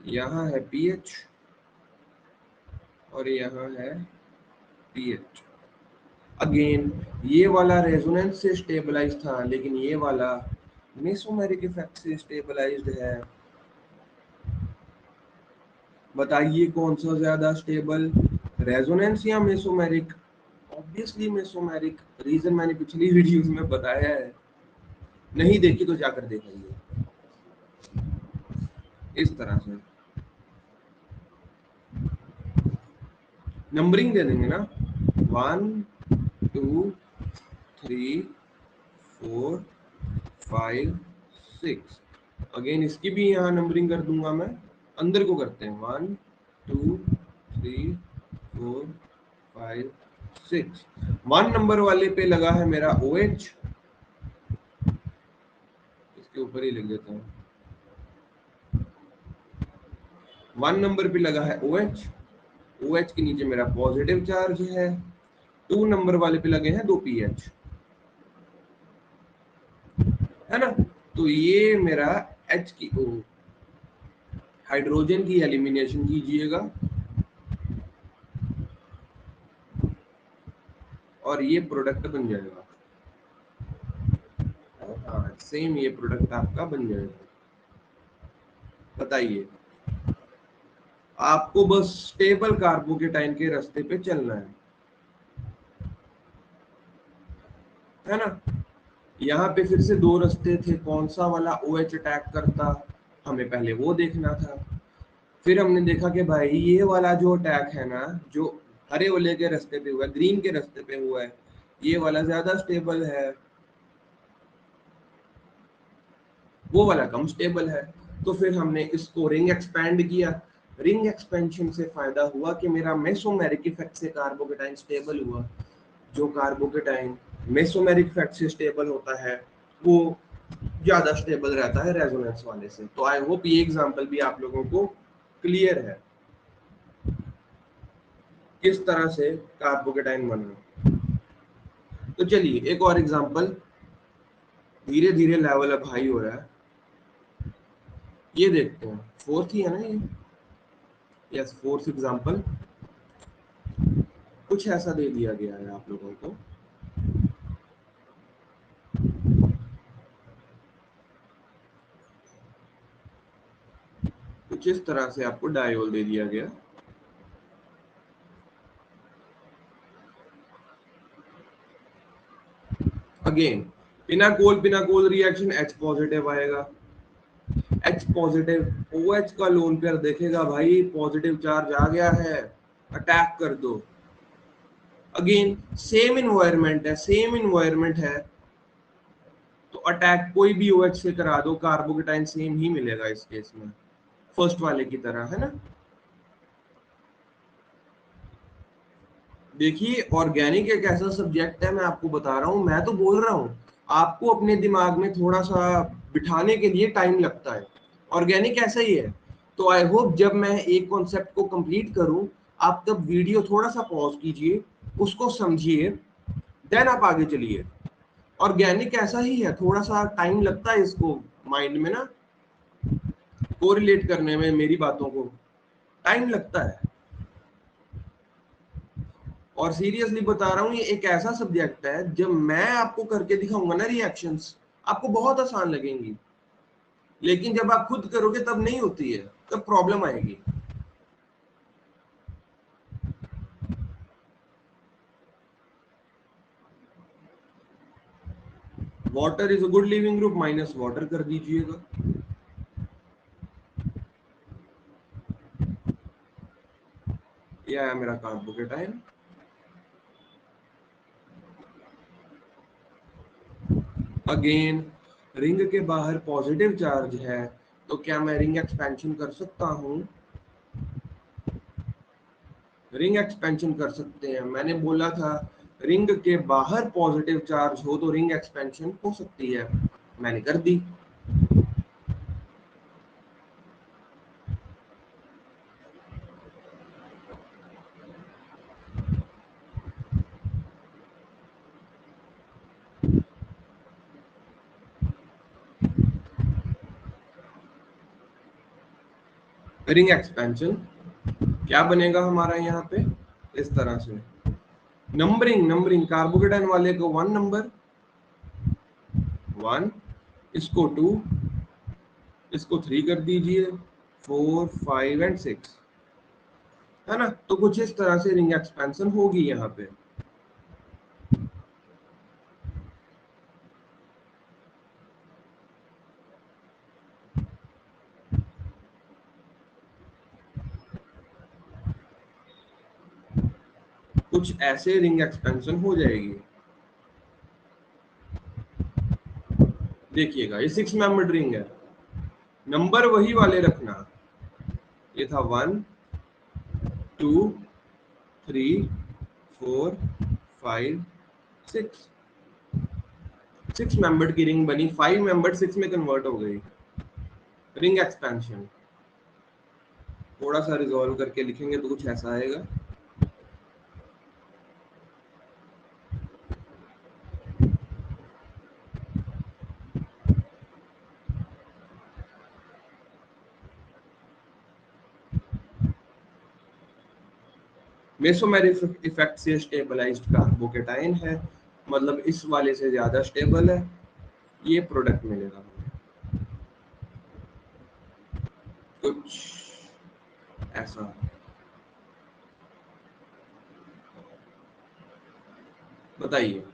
यहाँ है PH और यहाँ है PH। अगेन ये वाला रेजोनेंस से स्टेबलाइज था, लेकिन ये वाला मेसोमेरिक इफेक्ट से स्टेबलाइज्ड है। बताइए कौन सा ज्यादा स्टेबल, रेजोनेंस या मेसोमेरिक? Obviously mesomeric. रीजन मैंने पिछली वीडियोस में बताया है, नहीं देखी तो जाकर देखिए। इस तरह से नंबरिंग दे देंगे ना, 1 2 3 4 5 6। अगेन इसकी भी यहाँ नंबरिंग कर दूंगा मैं, अंदर को करते हैं, 1 2 3 4 5 6। 1 नंबर वाले पे लगा है मेरा OH, इसके ऊपर ही लिख देता हूँ। 1 नंबर पे लगा है OH, OH के नीचे मेरा पॉजिटिव चार्ज है। 2 नंबर वाले पे लगे हैं 2 PH, है ना? तो ये मेरा H की हाइड्रोजन की एलिमिनेशन कीजिएगा और ये प्रोडक्ट बन जाएगा। हाँ, सेम ये प्रोडक्ट आपका बन जाएगा। बताइए, आपको बस स्टेबल कार्बोकेटाइन के रास्ते पे चलना है ना? यहाँ पे फिर से 2 रास्ते थे, कौन सा वाला OH अटैक करता, हमें पहले वो देखना था। फिर हमने देखा कि भाई ये वाला जो अटैक है ना, जो हरे वाले के रास्ते पे हुआ है, ग्रीन के रास्ते पे हुआ है, ये वाला ज्यादा स्टेबल है, वो वाला कम स्टेबल है। तो फिर हमने इसको रिंग एक्सपैंड किया। रिंग एक्सपेंशन से फायदा हुआ कि मेरा मेसोमेरिक इफेक्ट से कार्बोकेटाइन स्टेबल हुआ। जो कार्बोकेटाइन मेसोमेरिक इफेक्ट से स्टेबल होता है, वो ज्यादा स्टेबल रहता है रेजोनेंस वाले से। तो आई होप ये एग्जांपल भी आप लोगों को क्लियर है, किस तरह से कार्बोकेटाइन बना। तो चलिए एक और एग्जांपल, धीरे धीरे लेवल अब हाई हो रहा है, ये देखते हैं। फोर्थ ही है ना ये? यस, फोर्थ एग्जांपल कुछ ऐसा दे दिया गया है आप लोगों को। कुछ इस तरह से आपको डायोल दे दिया गया। Again pinacol pinacol reaction, H positive आएगा। H पॉजिटिव, OH का लोन पेयर देखेगा भाई पॉजिटिव चार्ज आ गया है, अटैक कर दो। अगेन सेम इन्वायरमेंट है, सेम इन्वायरमेंट है, तो अटैक कोई भी OH से करा दो, कार्बोकेटाइन सेम ही मिलेगा इस केस में, फर्स्ट वाले की तरह, है ना? देखिए ऑर्गेनिक एक ऐसा सब्जेक्ट है, मैं आपको बता रहा हूँ, मैं तो बोल रहा हूँ, आपको अपने दिमाग में थोड़ा सा बिठाने के लिए टाइम लगता है। ऑर्गेनिक ऐसा ही है। तो आई होप जब मैं एक कॉन्सेप्ट को कंप्लीट करूं, आप तब वीडियो थोड़ा सा पॉज कीजिए, उसको समझिए, देन आप आगे चलिए। ऑर्गेनिक ऐसा ही है, थोड़ा सा टाइम लगता है इसको माइंड में ना कोरिलेट करने में, मेरी बातों को टाइम लगता है। और सीरियसली बता रहा हूँ, ये एक ऐसा सब्जेक्ट है, जब मैं आपको करके दिखाऊंगा ना रिएक्शंस, आपको बहुत आसान लगेंगी, लेकिन जब आप खुद करोगे तब नहीं होती है, तब प्रॉब्लम आएगी। Water is a good leaving group, minus water कर दीजिएगा। यह है मेरा कार्बोकेटाइन। अगेन रिंग के बाहर पॉजिटिव चार्ज है, तो क्या मैं रिंग एक्सपेंशन कर सकता हूँ? रिंग एक्सपेंशन कर सकते हैं। मैंने बोला था रिंग के बाहर पॉजिटिव चार्ज हो तो रिंग एक्सपेंशन हो सकती है, मैंने कर दी। रिंग एक्सपेंशन क्या बनेगा हमारा यहाँ पे? इस तरह से नंबरिंग, कार्बोकेटाइन वाले को 1 नंबर, 1, इसको 2, इसको 3 कर दीजिए, 4, 5 एंड 6, है ना? तो कुछ इस तरह से रिंग एक्सपेंशन होगी यहाँ पे। कुछ ऐसे रिंग एक्सपेंशन हो जाएगी। देखिएगा ये 6 मेंबर्ड रिंग है, नंबर वही वाले रखना। ये था 1, 2, 3, 4, 5, 6, 6 मेंबर्ड की रिंग बनी। 5 मेंबर्ड 6 में कन्वर्ट हो गई। रिंग एक्सपेंशन थोड़ा सा रिजॉल्व करके लिखेंगे तो कुछ ऐसा आएगा। मेसोमेरिक इफेक्ट से स्टेबलाइज्ड कार्बोकेटाइन है, मतलब इस वाले से ज्यादा स्टेबल है, ये प्रोडक्ट मिलेगा कुछ ऐसा। बताइए,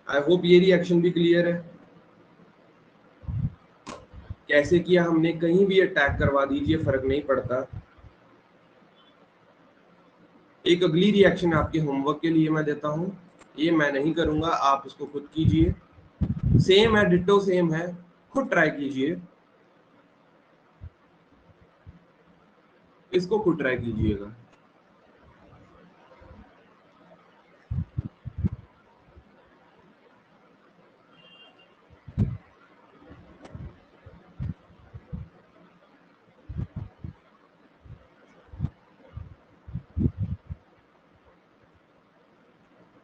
आई होप ये रिएक्शन भी क्लियर है। कैसे किया हमने, कहीं भी अटैक करवा दीजिए, फर्क नहीं पड़ता। एक अगली रिएक्शन आपके होमवर्क के लिए मैं देता हूँ, ये मैं नहीं करूंगा, आप इसको खुद कीजिए। सेम है, डिट्टो सेम है, खुद ट्राई कीजिए, इसको खुद ट्राई कीजिएगा।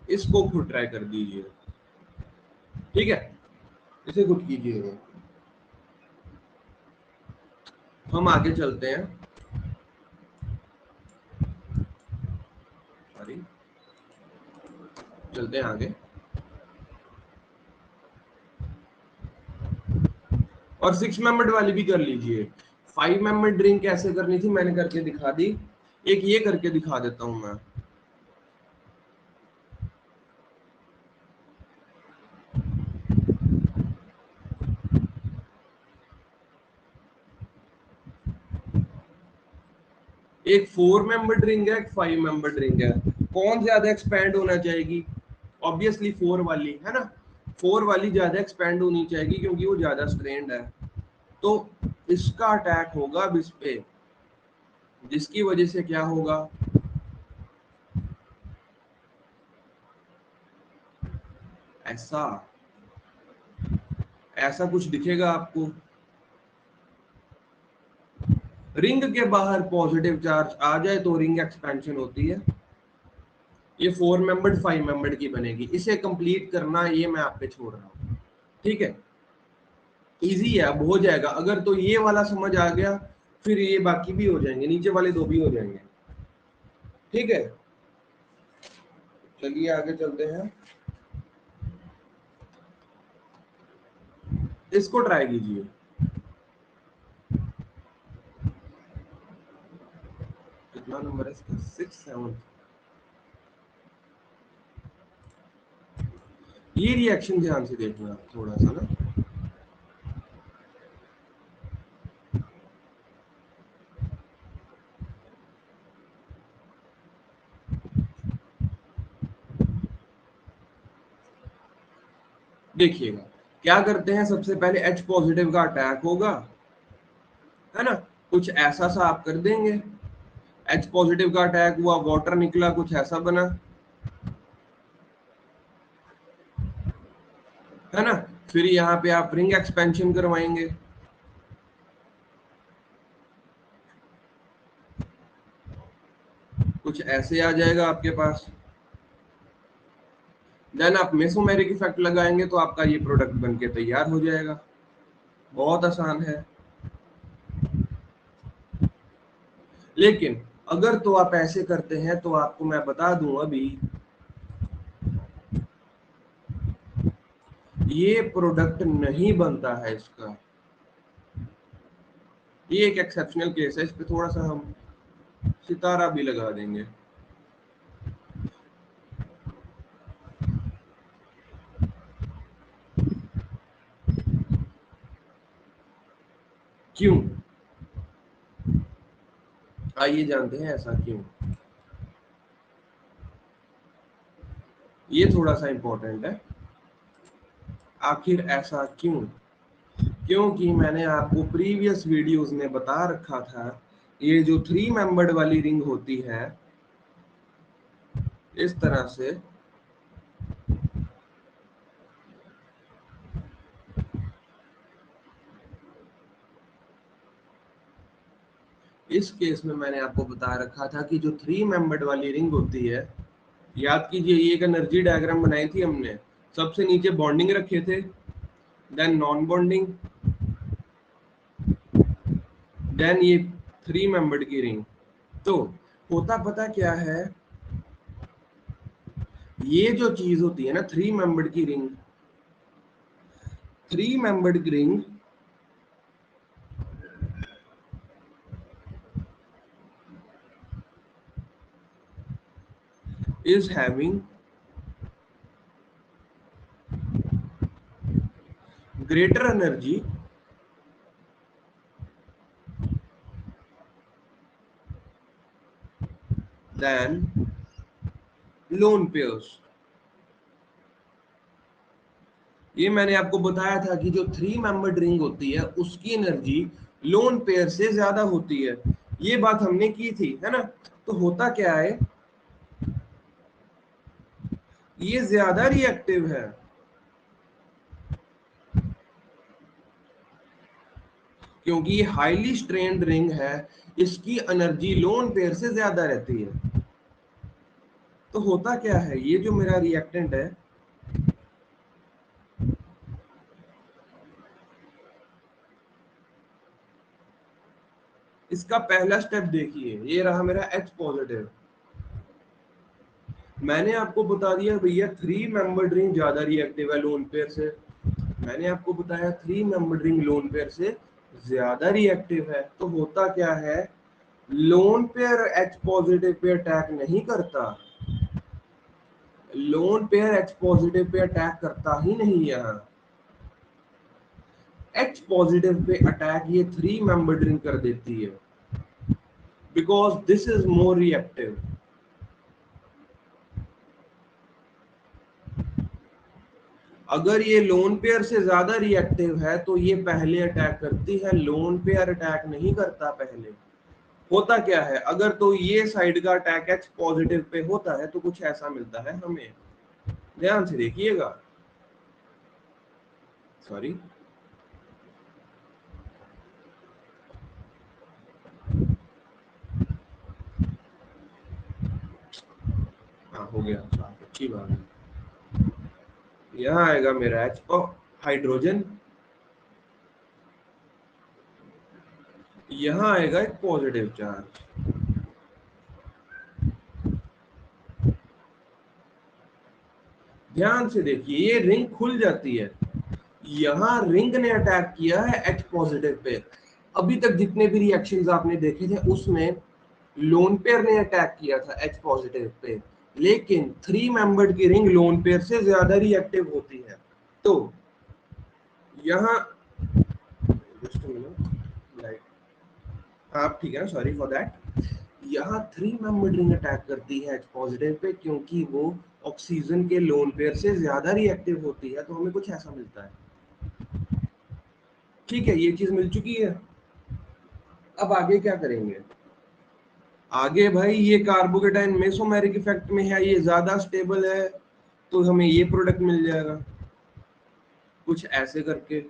इसको खुद ट्राई कर दीजिए, ठीक है? इसे खुद कीजिएगा। हम आगे चलते हैं, सॉरी, चलते हैं आगे। और 6 मेंबर्ड वाली भी कर लीजिए। 5 मेंबर्ड ड्रिंक कैसे करनी थी मैंने करके दिखा दी, एक ये करके दिखा देता हूं मैं। एक 4 मेंबर ड्रिंक है, एक 5 मेंबर ड्रिंक है, कौन ज्यादा एक्सपैंड होना चाहेगी? ऑब्वियसली 4 वाली, है ना? 4 वाली ज्यादा एक्सपैंड होनी चाहिए क्योंकि वो ज्यादा स्ट्रेंड है, तो इसका अटैक होगा अब इस पे, जिसकी वजह से क्या होगा, ऐसा ऐसा कुछ दिखेगा आपको। रिंग के बाहर पॉजिटिव चार्ज आ जाए तो रिंग एक्सपेंशन होती है। ये 4 मेंबर्ड 5 मेंबर्ड की बनेगी। इसे कंप्लीट करना ये मैं आप पे छोड़ रहा हूँ, ठीक है? इजी है, अब हो जाएगा। अगर तो ये वाला समझ आ गया, फिर ये बाकी भी हो जाएंगे, नीचे वाले 2 भी हो जाएंगे, ठीक है? चलिए आगे चलते हैं, इसको ट्राई कीजिए। कितना नंबर है इसका? 6, 7। ये रिएक्शन ध्यान से देखना थोड़ा सा ना, देखिएगा क्या करते हैं। सबसे पहले H पॉजिटिव का अटैक होगा, है ना, कुछ ऐसा सा आप कर देंगे। H पॉजिटिव का अटैक हुआ, वाटर निकला, कुछ ऐसा बना, है ना। फिर यहाँ पे आप रिंग एक्सपेंशन करवाएंगे, कुछ ऐसे आ जाएगा आपके पास। देन आप मेसोमेरिक इफेक्ट लगाएंगे तो आपका ये प्रोडक्ट बनके तैयार हो जाएगा। बहुत आसान है। लेकिन अगर तो आप ऐसे करते हैं तो आपको मैं बता दूं अभी, ये प्रोडक्ट नहीं बनता है इसका। ये एक एक्सेप्शनल केस है, इस पे थोड़ा सा हम सितारा भी लगा देंगे। क्यों, आइए जानते हैं ऐसा क्यों। ये थोड़ा सा इंपॉर्टेंट है, आखिर ऐसा क्यों। क्योंकि मैंने आपको प्रीवियस वीडियोस में बता रखा था, ये जो 3 मेंबर्ड वाली रिंग होती है इस तरह से, इस केस में मैंने आपको बता रखा था कि जो 3 मेंबर्ड वाली रिंग होती है, याद कीजिए ये एक एनर्जी डायग्राम बनाई थी हमने। सबसे नीचे बॉन्डिंग रखे थे, देन नॉन बॉन्डिंग, देन ये 3 मेंबर्ड की रिंग। तो होता पता क्या है, ये जो चीज होती है ना 3 मेंबर्ड की रिंग, 3 मेंबर्ड की ring is having greater energy than lone pairs। ये मैंने आपको बताया था कि जो 3 मेंबर्ड रिंग होती है उसकी एनर्जी लोन पेयर से ज्यादा होती है। ये बात हमने की थी, है ना। तो होता क्या है, ये ज्यादा रिएक्टिव है, क्योंकि ये हाईली स्ट्रेन्ड रिंग है, इसकी एनर्जी लोन पेयर से ज्यादा रहती है। तो होता क्या है, ये जो मेरा रिएक्टेंट है, इसका पहला स्टेप देखिए, ये रहा मेरा H पॉजिटिव। मैंने आपको बता दिया भैया 3 मेंबर्ड रिंग ज्यादा रिएक्टिव है लोन पेयर से। मैंने आपको बताया 3 मेंबर्ड रिंग लोन पेयर से ज्यादा रिएक्टिव है। तो होता क्या है, lone pair H positive pay attack नहीं करता, lone pair H positive pay attack करता ही नहीं। यहाँ H पॉजिटिव पे अटैक ये 3 मेंबर्ड रिंग कर देती है, because this is more reactive. अगर ये लोन पेयर से ज्यादा रिएक्टिव है तो ये पहले अटैक करती है, लोन पेयर अटैक नहीं करता पहले। होता क्या है, अगर तो ये साइड का अटैक H पॉजिटिव पे होता है तो कुछ ऐसा मिलता है हमें। ध्यान से देखिएगा, सॉरी, हाँ हो गया, अच्छी बात है। यहाँ आएगा मेरा H हाइड्रोजन, यहाँ आएगा एक पॉजिटिव चार्ज। ध्यान से देखिए, ये रिंग खुल जाती है, यहाँ रिंग ने अटैक किया है H पॉजिटिव पे। अभी तक जितने भी रिएक्शंस आपने देखे थे उसमें लोन पेयर ने अटैक किया था H पॉजिटिव पे, लेकिन 3 मेंबर्ड की रिंग लोन पेयर से ज्यादा रिएक्टिव होती है। तो यहाँ आप ठीक है ना, सॉरी फॉर दैट। यहाँ 3 मेंबर्ड रिंग अटैक करती है H पॉजिटिव पे, क्योंकि वो ऑक्सीजन के लोन पेयर से ज्यादा रिएक्टिव होती है। तो हमें कुछ ऐसा मिलता है। ठीक है, ये चीज मिल चुकी है। अब आगे क्या करेंगे? आगे भाई ये कार्बोकेटाइन मेसोमेरिक इफेक्ट में है, ये ज्यादा स्टेबल है, तो हमें ये प्रोडक्ट मिल जाएगा कुछ ऐसे करके।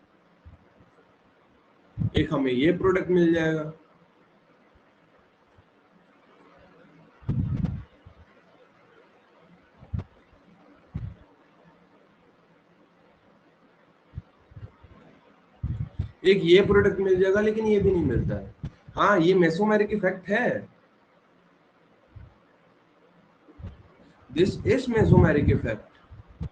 एक हमें ये प्रोडक्ट मिल जाएगा। एक ये प्रोडक्ट मिल जाएगा, लेकिन ये भी नहीं मिलता है। हाँ, ये मेसोमेरिक इफेक्ट है, दिस इज मेसोमेरिक इफेक्ट,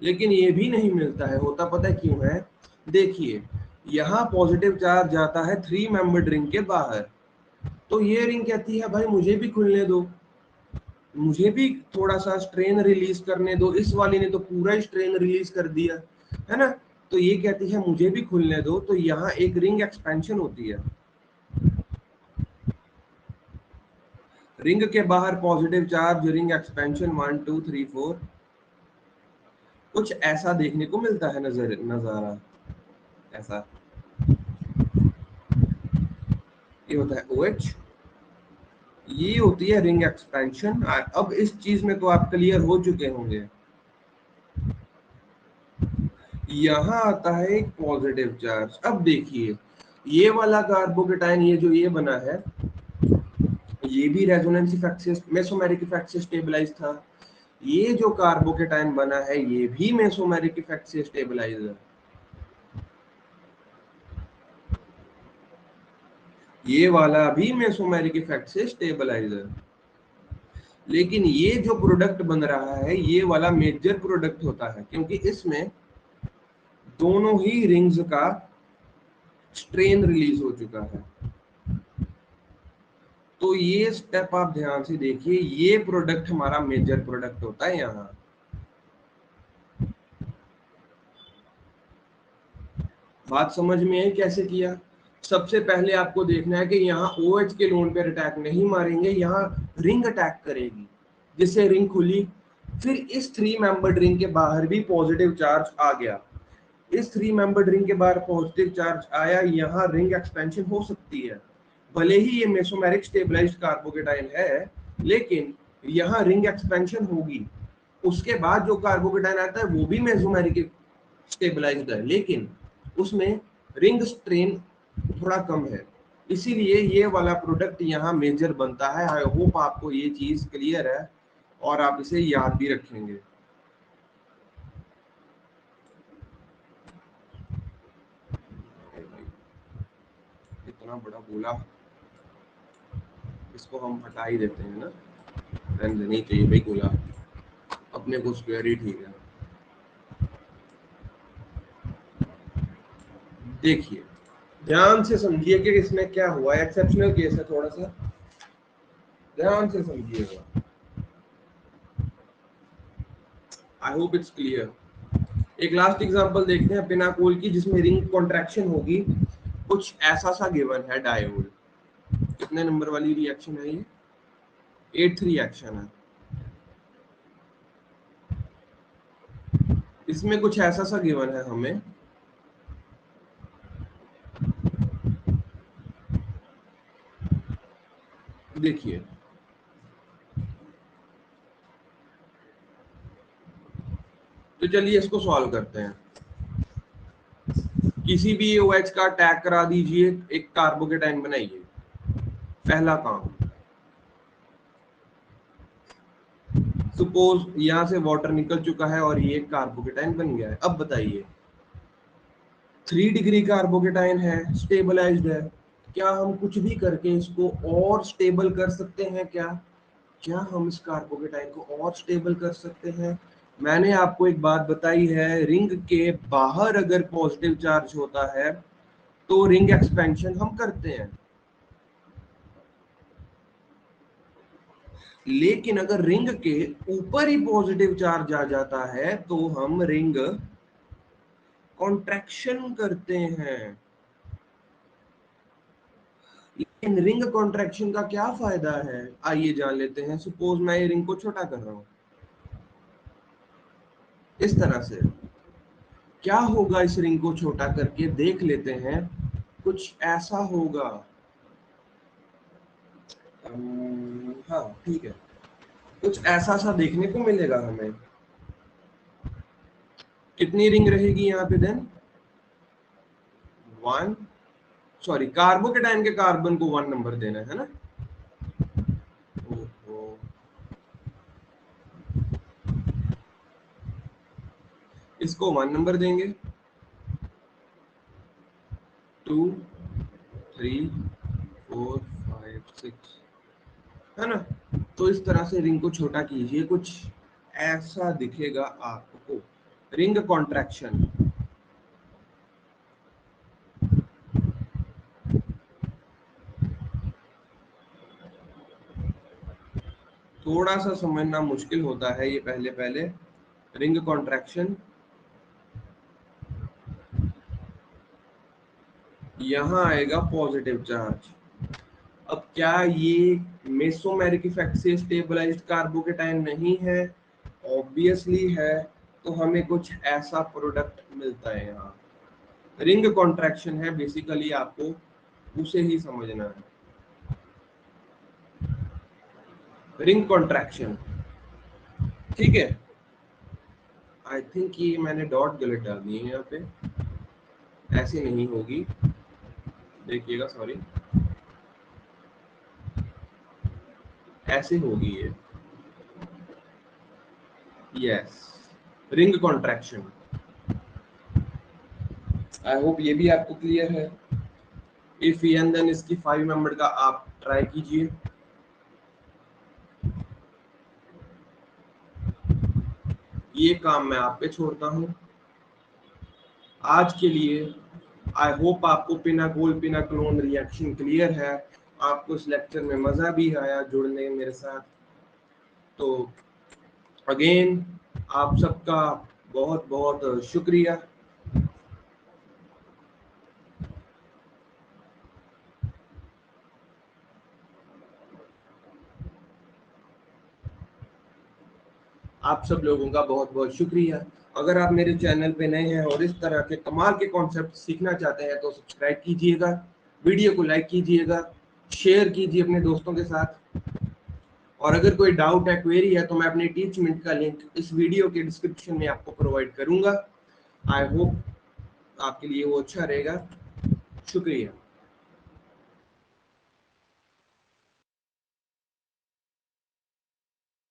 लेकिन ये भी नहीं मिलता है। होता पता है क्यों है? देखिए, यहाँ पॉजिटिव चार्ज जाता है 3 मेंबर्ड रिंग के बाहर, तो ये रिंग कहती है भाई मुझे भी खुलने दो, मुझे भी थोड़ा सा स्ट्रेन रिलीज करने दो। इस वाली ने तो पूरा ही स्ट्रेन रिलीज कर दिया है ना, तो ये कहती है मुझे भी खुलने दो। तो यहाँ एक रिंग एक्सपेंशन होती है, रिंग के बाहर पॉजिटिव चार्ज, रिंग एक्सपेंशन 1 2 3 4, कुछ ऐसा देखने को मिलता है नजारा ऐसा। ये होता है OH, ये होती है रिंग एक्सपेंशन। अब इस चीज में तो आप क्लियर हो चुके होंगे। यहाँ आता है एक पॉजिटिव चार्ज। अब देखिए, ये वाला कार्बोकेटाइन, ये जो ये बना है, ये भी रेजोनेंस इफेक्ट से, मेसोमेरिक इफेक्ट से स्टेबलाइज था। ये जो कार्बोकेटाइन बना है, ये भी मेसोमेरिक इफेक्ट से स्टेबलाइज है। ये वाला भी मेसोमेरिक इफेक्ट से स्टेबलाइज है। लेकिन ये जो प्रोडक्ट बन रहा है, ये वाला मेजर प्रोडक्ट होता है, क्योंकि इसमें दोनों ही रिंग्स का स्ट्रेन रिलीज हो चुका है। तो ये स्टेप आप ध्यान से देखिए, ये प्रोडक्ट हमारा मेजर प्रोडक्ट होता है। यहाँ बात समझ में आई कैसे किया? सबसे पहले आपको देखना है कि यहाँ OH के लोन पर अटैक नहीं मारेंगे, यहाँ रिंग अटैक करेगी, जिससे रिंग खुली। फिर इस 3 मेंबर्ड रिंग के बाहर भी पॉजिटिव चार्ज आ गया। इस 3 मेंबर्ड रिंग के बाहर पॉजिटिव चार्ज आया, यहाँ रिंग एक्सपेंशन हो सकती है। भले ही ये मेसोमेरिक स्टेबलाइज्ड कार्बोकेटाइन है, लेकिन यहाँ रिंग एक्सपेंशन होगी। उसके बाद जो कार्बोकेटाइन आता है वो भी मेसोमेरिक स्टेबलाइज्ड है, लेकिन उसमें रिंग स्ट्रेन थोड़ा कम है, इसीलिए ये वाला प्रोडक्ट यहाँ मेजर बनता है। आई होप आपको ये चीज क्लियर है और आप इसे याद भी रखेंगे। इतना बड़ा बोला, इसको हम हटा ही देते हैं ना, रहने नहीं चाहिए भाई गोला, अपने को स्क्वायर ही ठीक है। देखिए, ध्यान से समझिए कि इसमें क्या हुआ। एक्सेप्शनल केस है, थोड़ा सा ध्यान से समझिएगा। I hope it's clear. एक लास्ट एग्जांपल देखते हैं पिनाकोल की, जिसमें रिंग कॉन्ट्रैक्शन होगी। कुछ ऐसा सा गिवन है डायोल। कितने नंबर वाली रिएक्शन है ये? 8th रिएक्शन है। इसमें कुछ ऐसा सा गिवन है हमें, देखिए तो चलिए इसको सॉल्व करते हैं। किसी भी OH का टैग करा दीजिए, एक कार्बोकेटाइन बनाइए। पहला काम, सपोज यहां से वाटर निकल चुका है और ये कार्बोकेटाइन बन गया है। अब बताइए, 3 डिग्री कार्बोकेटाइन है, स्टेबलाइज्ड है, क्या हम कुछ भी करके इसको और स्टेबल कर सकते हैं? क्या हम इस कार्बोकेटाइन को और स्टेबल कर सकते हैं? मैंने आपको एक बात बताई है, रिंग के बाहर अगर पॉजिटिव चार्ज होता है तो रिंग एक्सपेंशन हम करते हैं। लेकिन अगर रिंग के ऊपर ही पॉजिटिव चार्ज आ जाता है तो हम रिंग कॉन्ट्रैक्शन करते हैं। लेकिन रिंग कॉन्ट्रैक्शन का क्या फायदा है, आइए जान लेते हैं। सपोज मैं ये रिंग को छोटा कर रहा हूं इस तरह से, क्या होगा इस रिंग को छोटा करके देख लेते हैं। कुछ ऐसा होगा, हाँ ठीक है, कुछ ऐसा सा देखने को मिलेगा हमें। कितनी रिंग रहेगी यहाँ पे देन? 1, सॉरी कार्बोकेटाइन के कार्बन को 1 नंबर देना है ना। ओहो, इसको 1 नंबर देंगे, 2, 3, 4, 5, 6, है ना। तो इस तरह से रिंग को छोटा कीजिए, कुछ ऐसा दिखेगा आपको, रिंग कॉन्ट्रैक्शन। थोड़ा सा समझना मुश्किल होता है ये पहले पहले। रिंग कॉन्ट्रैक्शन, यहाँ आएगा पॉजिटिव चार्ज। अब क्या ये मेसोमेरिक इफेक्ट से स्टेबलाइज्ड कार्बोकेटाइन नहीं है? ऑब्वियसली है। तो हमें कुछ ऐसा प्रोडक्ट मिलता है यहाँ। रिंग कॉन्ट्रैक्शन है बेसिकली, आपको उसे ही समझना है। रिंग कॉन्ट्रैक्शन, ठीक है। आई थिंक ये मैंने डॉट गलत डाल दिए यहाँ पे, ऐसे नहीं होगी, देखिएगा, सॉरी, ऐसे होगी ये। Yes, ring contraction. I hope ये भी आपको क्लियर है। इफ एंड देन इसकी 5 मेंबर का आप ट्राई कीजिए। ये काम मैं आप पे छोड़ता हूँ आज के लिए। आई होप आपको पिनाकोल पिनाक्लोन रिएक्शन क्लियर है, आपको इस लेक्चर में मजा भी आया जुड़ने मेरे साथ। तो अगेन आप सबका बहुत बहुत शुक्रिया। आप सब लोगों का बहुत बहुत शुक्रिया। अगर आप मेरे चैनल पे नए हैं और इस तरह के कमाल के कॉन्सेप्ट सीखना चाहते हैं तो सब्सक्राइब कीजिएगा, वीडियो को लाइक कीजिएगा, शेयर कीजिए अपने दोस्तों के साथ। और अगर कोई डाउट है, क्वेरी है, तो मैं अपनी टीचमेंट का लिंक इस वीडियो के डिस्क्रिप्शन में आपको प्रोवाइड करूंगा। आई होप आपके लिए वो अच्छा रहेगा। शुक्रिया।